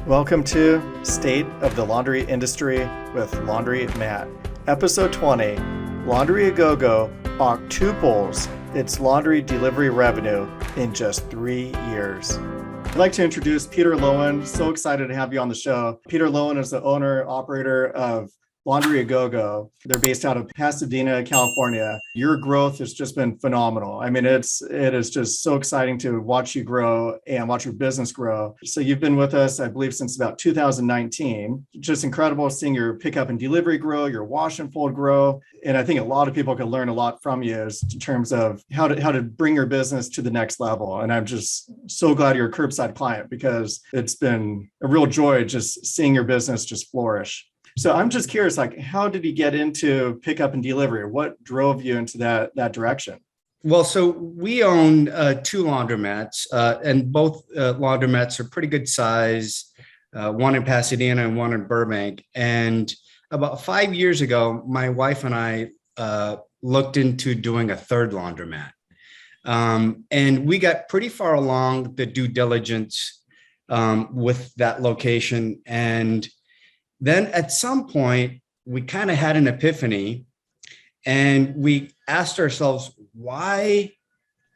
Welcome to State of the Laundry Industry with Laundry Matt. Episode 20, LaundryaGoGo Octuples its laundry delivery revenue in just 3 years. I'd like to introduce Peter Lowin. So excited to have you on the show. Peter Lowin is the owner, operator of LaundryaGoGo. They're based out of Pasadena, California. Your growth has just been phenomenal. I mean, it is just so exciting to watch you grow and watch your business grow. So you've been with us, I believe, since about 2019. Just incredible seeing your pickup and delivery grow, your wash and fold grow. And I think a lot of people can learn a lot from you in terms of how to bring your business to the next level. And I'm just so glad you're a curbside client because it's been a real joy just seeing your business just flourish. So I'm just curious, like, how did you get into pickup and delivery? What drove you into that direction? Well, so we own two laundromats, and both laundromats are pretty good size, one in Pasadena and one in Burbank. And about 5 years ago, my wife and I looked into doing a third laundromat. And we got pretty far along the due diligence with that location. And then at some point, we kind of had an epiphany and we asked ourselves, why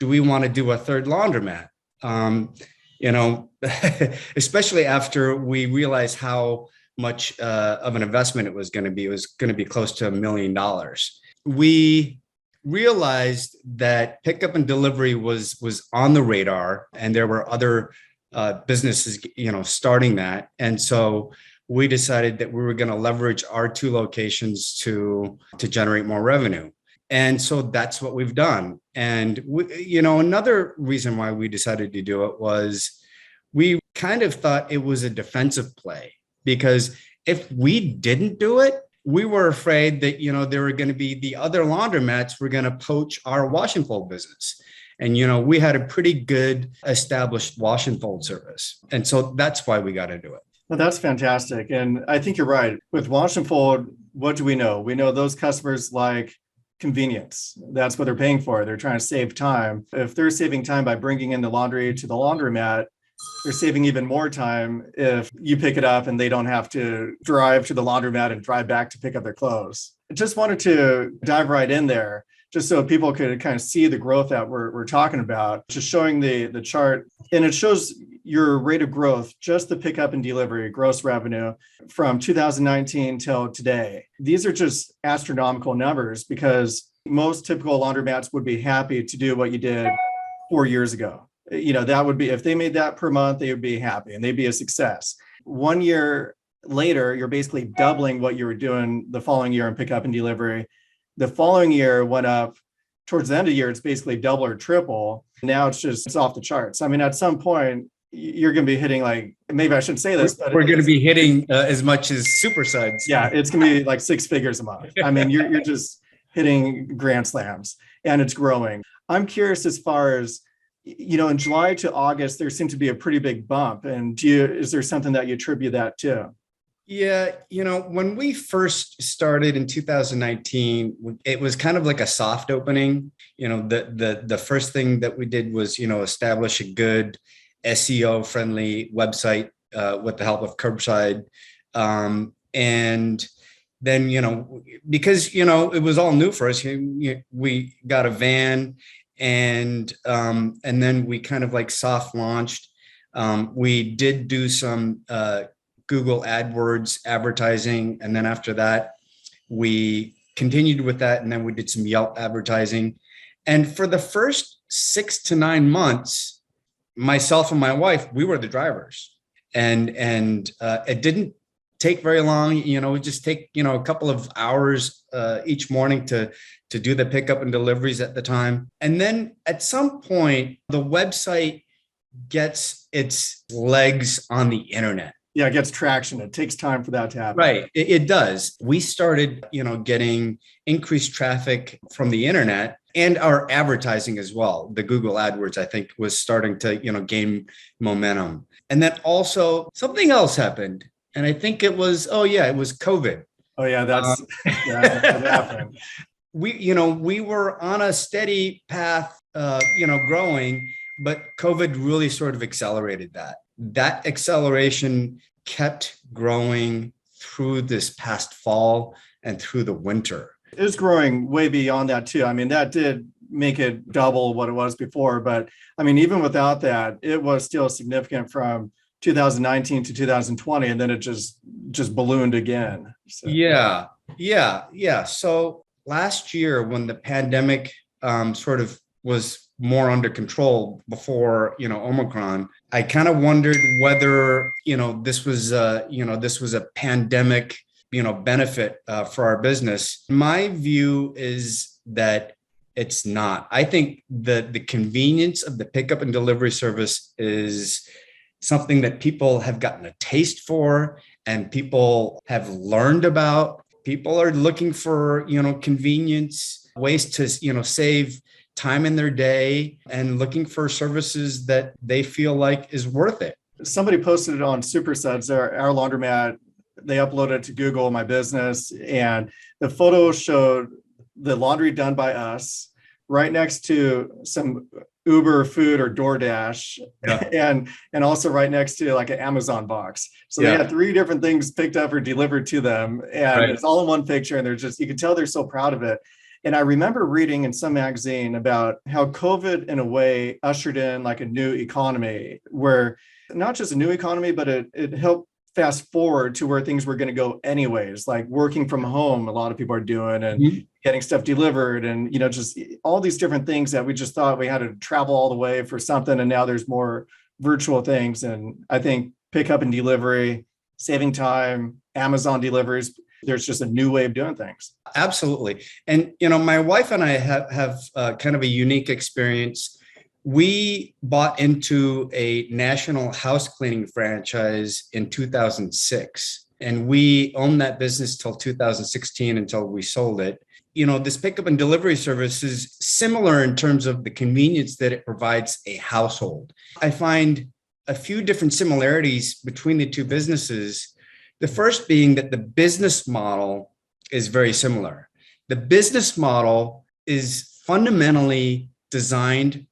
do we want to do a third laundromat? Especially after we realized how much of an investment it was going to be. It was going to be close to $1 million. We realized that pickup and delivery was on the radar, and there were other businesses, starting that. And so we decided that we were going to leverage our two locations to generate more revenue. And so that's what we've done. And another reason why we decided to do it was we kind of thought it was a defensive play, because if we didn't do it, we were afraid that, there were going to be the other laundromats were going to poach our wash and fold business. And, we had a pretty good established wash and fold service. And so that's why we got to do it. Well, that's fantastic. And I think you're right. With wash and fold, what do we know? We know those customers like convenience. That's what they're paying for. They're trying to save time. If they're saving time by bringing in the laundry to the laundromat, they're saving even more time if you pick it up and they don't have to drive to the laundromat and drive back to pick up their clothes. I just wanted to dive right in there, just so people could kind of see the growth that we're talking about, just showing the chart. And it shows your rate of growth, just the pickup and delivery gross revenue from 2019 till today. These are just astronomical numbers because most typical laundromats would be happy to do what you did 4 years ago. That would be, if they made that per month, they would be happy and they'd be a success. 1 year later, you're basically doubling what you were doing the following year in pickup and delivery. The following year went up. Towards the end of the year, it's basically double or triple. Now it's off the charts. I mean, at some point, you're going to be hitting, like, maybe I shouldn't say this, but we're going to be hitting as much as super suds. Yeah, it's going to be like 6 figures a month. I mean, you're just hitting grand slams and it's growing. I'm curious as far as, in July to August, there seemed to be a pretty big bump. And is there something that you attribute that to? Yeah, when we first started in 2019, it was kind of like a soft opening. The first thing that we did was, establish a good SEO friendly website with the help of Curbside. And then, because, it was all new for us, we got a van and then we kind of like soft launched. We did do some Google AdWords advertising. And then after that, we continued with that. And then we did some Yelp advertising. And for the first 6 to 9 months, myself and my wife, we were the drivers. And it didn't take very long. It would just take, a couple of hours each morning to do the pickup and deliveries at the time. And then at some point, the website gets its legs on the internet. Yeah, it gets traction. It takes time for that to happen. Right. It does. We started, getting increased traffic from the internet and our advertising as well. The Google AdWords, I think, was starting to, gain momentum. And then also something else happened. And I think it was COVID. Oh, yeah, that happened. We were on a steady path, growing, but COVID really sort of accelerated that. That acceleration kept growing through this past fall and through the winter. It was growing way beyond that too. I mean, that did make it double what it was before. But I mean, even without that, it was still significant from 2019 to 2020. And then it just ballooned again. So. Yeah. So last year when the pandemic sort of was more under control before, Omicron, I kind of wondered whether, this was a pandemic, benefit for our business. My view is that it's not. I think that the convenience of the pickup and delivery service is something that people have gotten a taste for and people have learned about. People are looking for, convenience, ways to, save time in their day and looking for services that they feel like is worth it. Somebody posted it on Supersuds, our laundromat. They uploaded it to Google My Business, and the photo showed the laundry done by us right next to some Uber food or DoorDash, and also right next to like an Amazon box. So they had 3 different things picked up or delivered to them, and it's all in one picture. And they're just, you can tell they're so proud of it. And I remember reading in some magazine about how COVID in a way ushered in like a new economy, where not just a new economy, but it helped fast forward to where things were going to go anyways, like working from home. A lot of people are doing, and getting stuff delivered, and, just all these different things that we just thought we had to travel all the way for something. And now there's more virtual things. And I think pickup and delivery, saving time, Amazon deliveries, there's just a new way of doing things. Absolutely. And, my wife and I have kind of a unique experience. We bought into a national house cleaning franchise in 2006, and we owned that business till 2016 until we sold it. This pickup and delivery service is similar in terms of the convenience that it provides a household. I find a few different similarities between the two businesses. The first being that the business model is very similar. The business model is fundamentally designed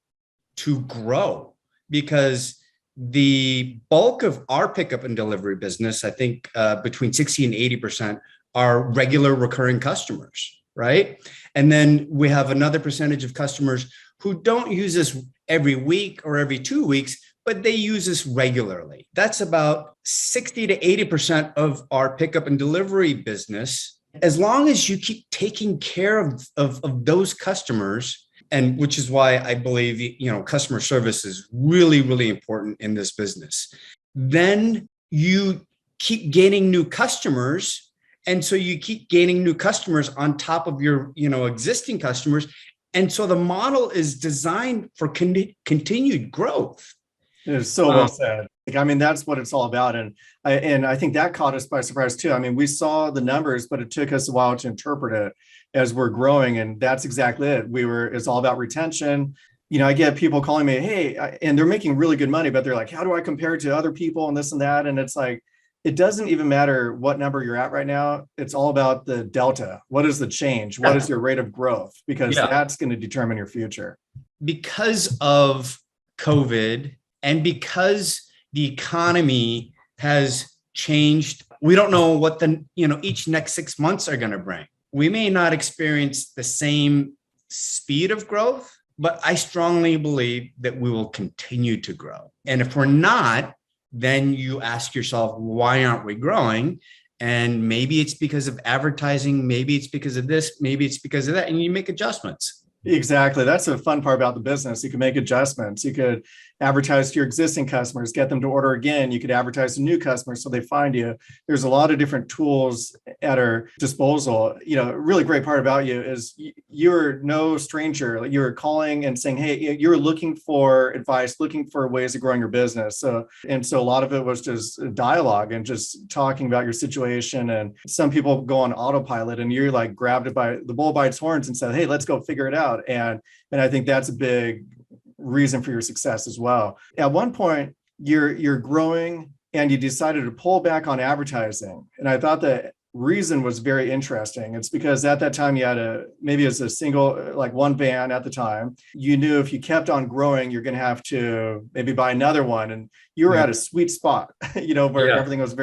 to grow, because the bulk of our pickup and delivery business, I think between 60 and 80% are regular recurring customers, right? And then we have another percentage of customers who don't use us every week or every 2 weeks, but they use us regularly. That's about 60 to 80% of our pickup and delivery business. As long as you keep taking care of those customers, and which is why I believe, customer service is really, really important in this business. Then you keep gaining new customers. And so you keep gaining new customers on top of your, existing customers. And so the model is designed for continued growth. It is so well said. I mean, that's what it's all about. And I think that caught us by surprise too. I mean, we saw the numbers, but it took us a while to interpret it as we're growing. And that's exactly it. It's all about retention. I get people calling me, hey, and they're making really good money, but they're like, how do I compare it to other people and this and that? And it's like, it doesn't even matter what number you're at right now. It's all about the delta. What is the change? What is your rate of growth? Because that's going to determine your future. Because of COVID and because the economy has changed, we don't know what each next 6 months are going to bring. We may not experience the same speed of growth, but I strongly believe that we will continue to grow. And if we're not, then you ask yourself, why aren't we growing? And maybe it's because of advertising. Maybe it's because of this. Maybe it's because of that. And you make adjustments. Exactly. That's the fun part about the business. You can make adjustments. You could advertise to your existing customers, get them to order again. You could advertise to new customers so they find you. There's a lot of different tools at our disposal. A really great part about you is you're no stranger. You're calling and saying, hey, you're looking for advice, looking for ways of growing your business. So a lot of it was just dialogue and just talking about your situation. And some people go on autopilot and you're like grabbed it by the bull by its horns and said, hey, let's go figure it out. And I think that's a big reason for your success as well. At one point, you're growing and you decided to pull back on advertising. And I thought that reason was very interesting. It's because at that time you had maybe it's a single, like one van at the time. You knew if you kept on growing, you're going to have to maybe buy another one. And you were at a sweet spot, where everything was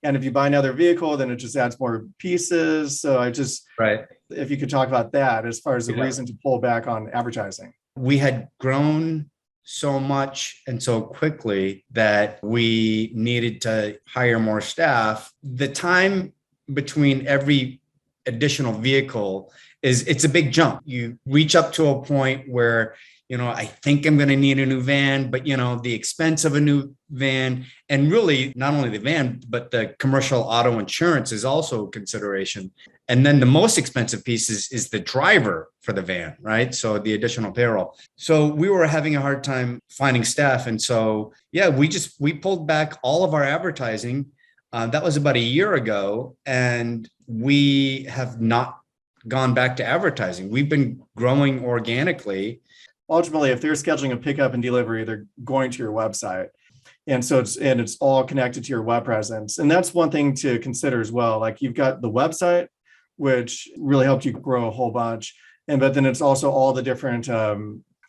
and if you buy another vehicle, then it just adds more pieces. So if you could talk about that as far as the reason to pull back on advertising. We had grown so much and so quickly that we needed to hire more staff. The time between every additional vehicle it's a big jump. You reach up to a point where, I think I'm going to need a new van, but the expense of a new van, and really not only the van, but the commercial auto insurance is also a consideration. And then the most expensive piece is the driver for the van, right? So the additional payroll. So we were having a hard time finding staff. And so, we pulled back all of our advertising. That was about a year ago. And we have not gone back to advertising. We've been growing organically. Ultimately, if they're scheduling a pickup and delivery, they're going to your website. And so it's all connected to your web presence. And that's one thing to consider as well. Like you've got the website, which really helped you grow a whole bunch. But then it's also all the different,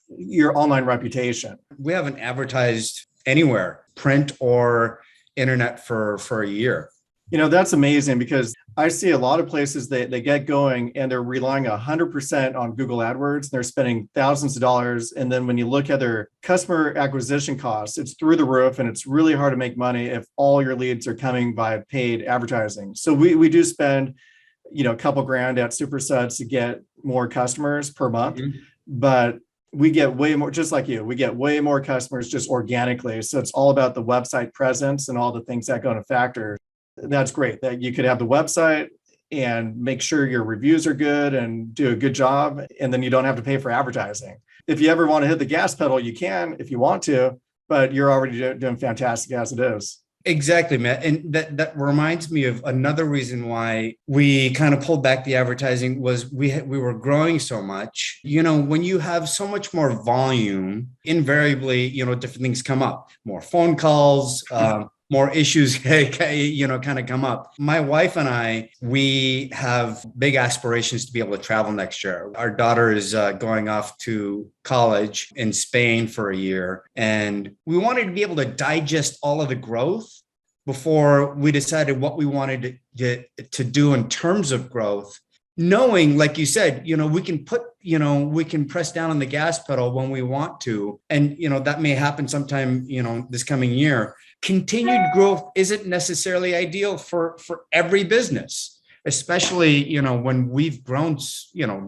your online reputation. We haven't advertised anywhere, print or internet for a year. That's amazing because I see a lot of places they get going and they're relying 100% on Google AdWords. They're spending thousands of dollars. And then when you look at their customer acquisition costs, it's through the roof, and it's really hard to make money if all your leads are coming by paid advertising. So we do spend, a couple grand at Super Suds to get more customers per month, but we get way more, just like you, we get way more customers just organically. So it's all about the website presence and all the things that go into factor. That's great that you could have the website and make sure your reviews are good and do a good job. And then you don't have to pay for advertising. If you ever want to hit the gas pedal, you can, if you want to, but you're already doing fantastic as it is. Exactly, Matt. And that reminds me of another reason why we kind of pulled back the advertising was we were growing so much. When you have so much more volume, invariably, different things come up, more phone calls, more issues, kind of come up. My wife and I, we have big aspirations to be able to travel next year. Our daughter is going off to college in Spain for a year, and we wanted to be able to digest all of the growth before we decided what we wanted to do in terms of growth. Knowing, like you said, we can press down on the gas pedal when we want to. And, that may happen sometime, this coming year. Continued growth isn't necessarily ideal for every business, especially, when we've grown,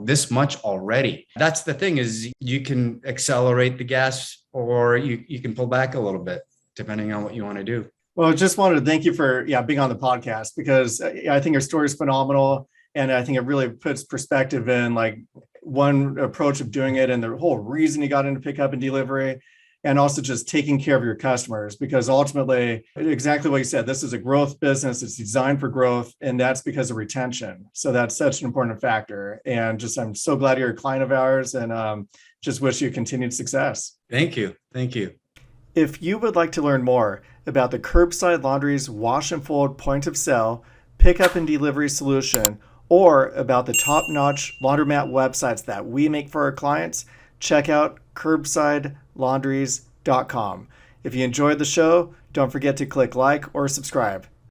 this much already. That's the thing is you can accelerate the gas or you can pull back a little bit, depending on what you want to do. Well, I just wanted to thank you for being on the podcast, because I think your story is phenomenal. And I think it really puts perspective in like one approach of doing it and the whole reason you got into pickup and delivery, and also just taking care of your customers, because ultimately, exactly what you said, this is a growth business. It's designed for growth, and that's because of retention. So that's such an important factor. And I'm so glad you're a client of ours, and just wish you continued success. Thank you. Thank you. If you would like to learn more about the Curbside Laundry's wash and fold point of sale, pickup and delivery solution, or about the top-notch laundromat websites that we make for our clients, check out curbsidelaundries.com. If you enjoyed the show, don't forget to click like or subscribe.